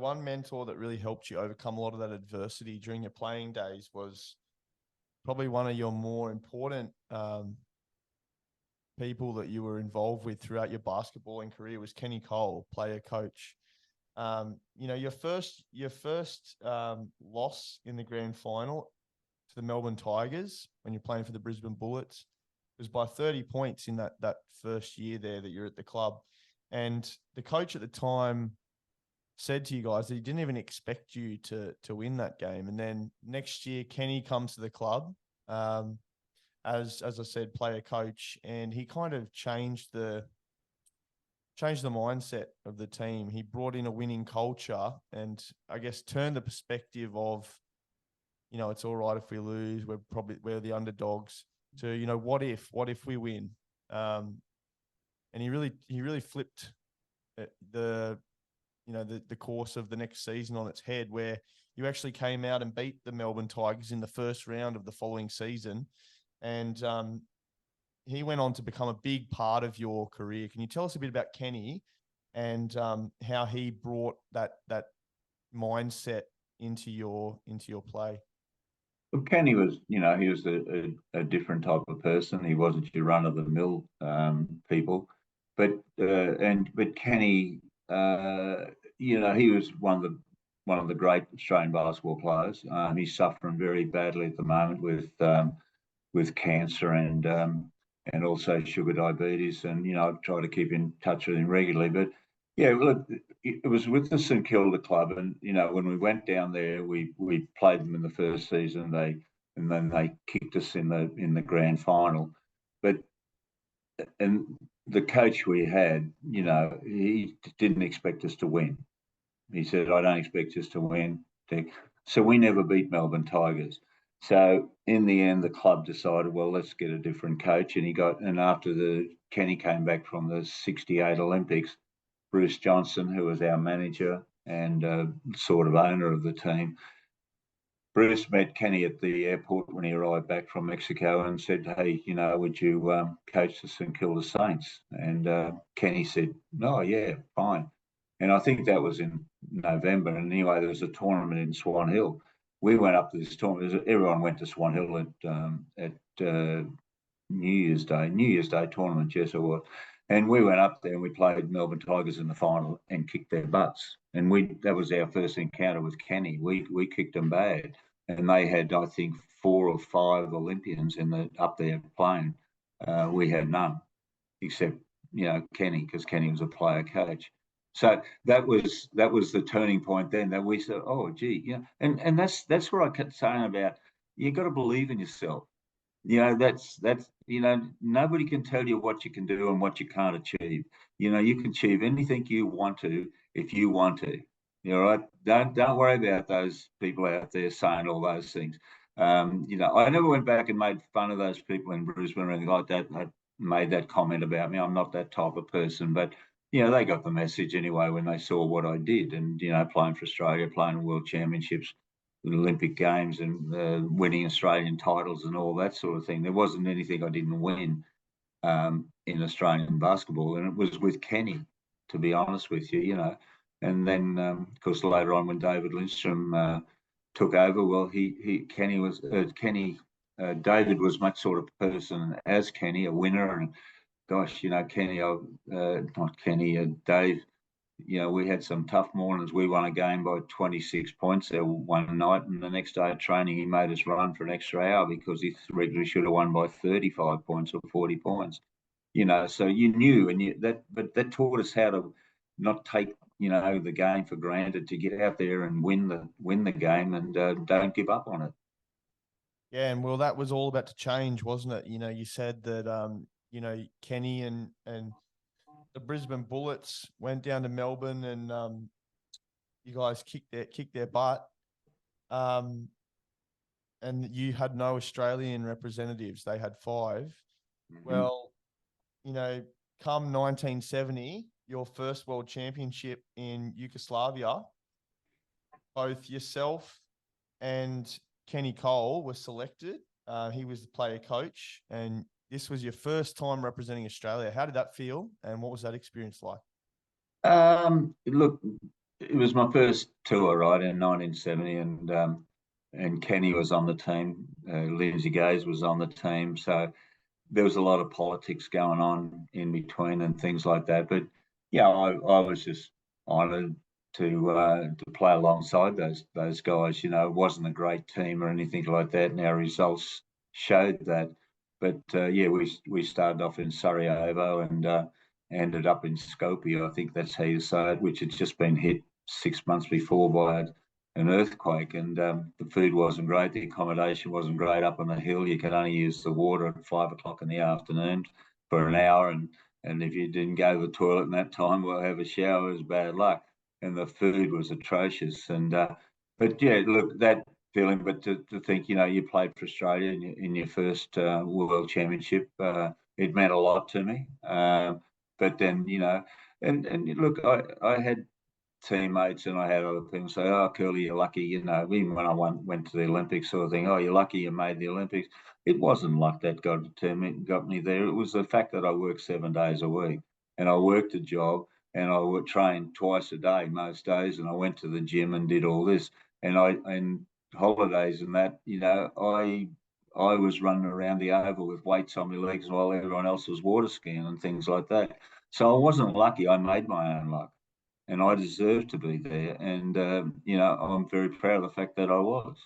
one mentor that really helped you overcome a lot of that adversity during your playing days was probably one of your more important people that you were involved with throughout your basketballing career was Kenny Cole, player coach. Your first loss in the grand final to the Melbourne Tigers when you're playing for the Brisbane Bullets was by 30 points in that first year there that you're at the club. And the coach at the time said to you guys that he didn't even expect you to win that game. And then next year, Kenny comes to the club, as I said, player coach, and he kind of changed the mindset of the team. He brought in a winning culture and I guess turned the perspective of, it's all right if we lose. We're the underdogs to, what if we win? And he really flipped the course of the next season on its head, where you actually came out and beat the Melbourne Tigers in the first round of the following season. And he went on to become a big part of your career. Can you tell us a bit about Kenny and how he brought that mindset into your play? Well, Kenny was, he was a different type of person. He wasn't your run-of-the-mill people, but Kenny, he was one of the great Australian basketball players. He's suffering very badly at the moment with cancer and also sugar diabetes. And I try to keep in touch with him regularly. But yeah, look, it was with the St Kilda club, and when we went down there, we played them in the first season. And then they kicked us in the grand final. And the coach we had, he didn't expect us to win. He said, "I don't expect us to win." So we never beat Melbourne Tigers. So in the end, the club decided, well, let's get a different coach. And after Kenny came back from the '68 Olympics, Bruce Johnson, who was our manager and sort of owner of the team, Bruce met Kenny at the airport when he arrived back from Mexico and said, "Hey, would you coach the St Kilda Saints?" And Kenny said, "No, yeah, fine." And I think that was in November. And anyway, there was a tournament in Swan Hill. We went up to this tournament. Everyone went to Swan Hill at New Year's Day tournament. Yes, it was. And we went up there and we played Melbourne Tigers in the final and kicked their butts. And that was our first encounter with Kenny. We kicked them bad. And they had, I think, 4 or 5 Olympians up there playing. We had none, except Kenny, because Kenny was a player coach. So that was the turning point then, that we said, "Oh, gee, and that's what I kept saying about, you got to believe in yourself. That's nobody can tell you what you can do and what you can't achieve. You can achieve anything you want to if you want to. Right? Don't worry about those people out there saying all those things. I never went back and made fun of those people in Brisbane or anything like that. That made that comment about me. I'm not that type of person, but they got the message anyway when they saw what I did, and playing for Australia, playing World Championships, Olympic Games, and winning Australian titles and all that sort of thing. There wasn't anything I didn't win in Australian basketball, and it was with Kenny, to be honest with you. And then, of course, later on when David Lindstrom took over, well, David was much sort of person as Kenny, a winner, and gosh, Kenny, not Kenny, Dave. We had some tough mornings. We won a game by 26 points there one night, and the next day at training, he made us run for an extra hour because he regularly should have won by 35 points or 40 points. So you knew, but that taught us how to not take, the game for granted, to get out there and win the game and don't give up on it. Yeah, and well, that was all about to change, wasn't it? You said that, Kenny and the Brisbane Bullets went down to Melbourne and you guys kicked their butt. And you had no Australian representatives. They had 5. Mm-hmm. Well, come 1970, your first World Championship in Yugoslavia, both yourself and Kenny Cole were selected. He was the player coach, and this was your first time representing Australia. How did that feel, and what was that experience like? Look, it was my first tour, right, in 1970, and Kenny was on the team. Lindsay Gaze was on the team, so there was a lot of politics going on in between and things like that. But yeah, I was just honoured to play alongside those guys. You know, it wasn't a great team or anything like that, and our results showed that. But yeah, we started off in Sarajevo and ended up in Skopje. I think that's how you say it, which had just been hit 6 months before by an earthquake, and the food wasn't great, the accommodation wasn't great up on the hill. You could only use the water at 5 o'clock in the afternoon for an hour, and if you didn't go to the toilet in that time or have a shower, it was bad luck. And the food was atrocious. And but yeah, look, that feeling. But to think, you know, you played for Australia in your first World Championship, it meant a lot to me. But then, you know, and look, I had teammates and I had other things say, "Oh, Kerle, you're lucky." You know, even when I went to the Olympics, sort of thing. "Oh, you're lucky you made the Olympics." It wasn't like that got me there. It was the fact that I worked 7 days a week and I worked a job and I would train twice a day most days, and I went to the gym and did all this, and holidays and that. You know, I was running around the oval with weights on my legs while everyone else was water skiing and things like that. So I wasn't lucky. I made my own luck, and I deserve to be there. And you know, I'm very proud of the fact that I was.